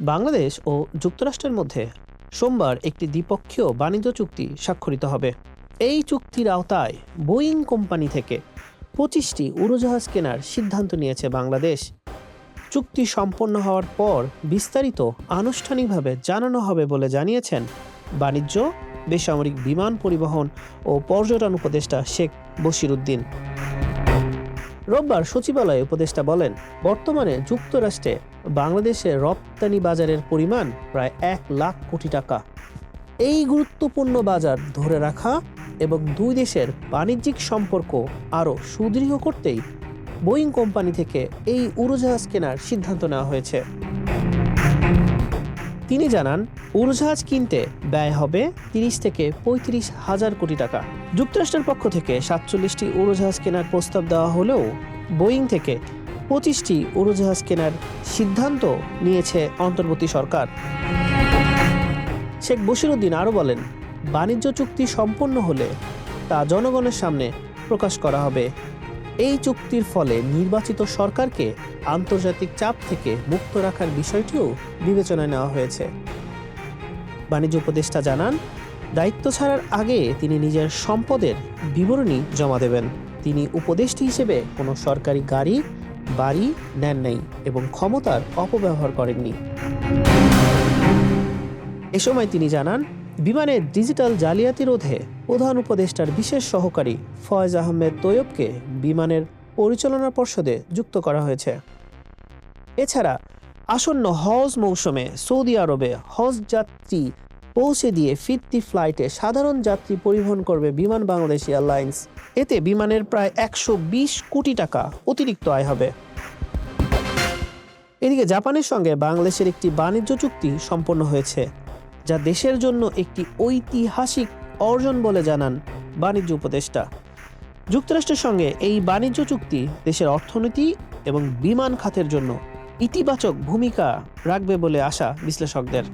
বাংলাদেশ ও যুক্তরাষ্ট্রের মধ্যে সোমবার একটি দ্বিপক্ষীয় বাণিজ্য চুক্তি স্বাক্ষরিত হবে। এই চুক্তির আওতায় বোয়িং কোম্পানি থেকে 25টি উড়োজাহাজ কেনার সিদ্ধান্ত নিয়েছে বাংলাদেশ। চুক্তি সম্পন্ন হওয়ার পর বিস্তারিত আনুষ্ঠানিকভাবে জানানো হবে বলে জানিয়েছেন বাণিজ্য, বেসামরিক বিমান পরিবহন ও পর্যটন উপদেষ্টা শেখ বশিরউদ্দিন। রোববার সচিবালয়ে উপদেষ্টা বলেন, বর্তমানে যুক্তরাষ্ট্রে বাংলাদেশের রপ্তানি বাজারের পরিমাণ প্রায় 1 লাখ কোটি টাকা। এই গুরুত্বপূর্ণ বাজার ধরে রাখা এবং দুই দেশের বাণিজ্যিক সম্পর্ক আরও সুদৃঢ় করতেই বোয়িং কোম্পানি থেকে এই উড়োজাহাজ কেনার সিদ্ধান্ত নেওয়া হয়েছে। তিনি জানান, উড়োজাহাজ কিনতে ব্যয় হবে 30 থেকে 35 হাজার কোটি টাকা। যুক্তরাষ্ট্রের পক্ষ থেকে 47টি উড়োজাহাজ কেনার প্রস্তাব দেওয়া হলেও বোয়িং থেকে 25টি উড়োজাহাজ কেনার সিদ্ধান্ত নিয়েছে অন্তর্বর্তী সরকার। শেখ বশিরউদ্দিন আরও বলেন, বাণিজ্য চুক্তি সম্পন্ন হলে তা জনগণের সামনে প্রকাশ করা হবে। এই চুক্তির ফলে নির্বাচিত সরকারকে আন্তর্জাতিক চাপ থেকে মুক্ত রাখার বিষয়টিও বিবেচনায় নেওয়া হয়েছে। বাণিজ্য উপদেষ্টা জানান, দায়িত্ব ছাড়ার আগে তিনি নিজের সম্পদের বিবরণী জমা দেবেন। তিনি উপদেষ্টা হিসেবে কোনো সরকারি গাড়ি, বাড়ি নেন নাই এবং ক্ষমতার অপব্যবহার করেননি। এ সময় তিনি জানান, বিমানের ডিজিটাল জালিয়াতি রোধে প্রধান উপদেষ্টার বিশেষ সহকারী ফয়েজ আহমেদ তৈয়বকে বিমানের পরিচালনা পর্ষদে যুক্ত করা হয়েছে। এছাড়া আসন্ন হজ মৌসুমে সৌদি আরবে হজ যাত্রী পৌঁছে দিয়ে ফিরতি ফ্লাইটে সাধারণ যাত্রী পরিবহন করবে বিমান বাংলাদেশ এয়ারলাইন্স। এতে বিমানের প্রায় 120 কোটি টাকা অতিরিক্ত আয় হবে। এদিকে জাপানের সঙ্গে বাংলাদেশের একটি বাণিজ্য চুক্তি সম্পন্ন হয়েছে, যা দেশের জন্য একটি ঐতিহাসিক অর্জন বলে জানান বাণিজ্য উপদেষ্টা। যুক্তরাষ্ট্রের সঙ্গে এই বাণিজ্য চুক্তি দেশের অর্থনীতি এবং বিমান খাতের জন্য ইতিবাচক ভূমিকা রাখবে বলে আশা বিশ্লেষকদের।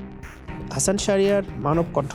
হাসান শাহরিয়ার, মানব কণ্ঠ।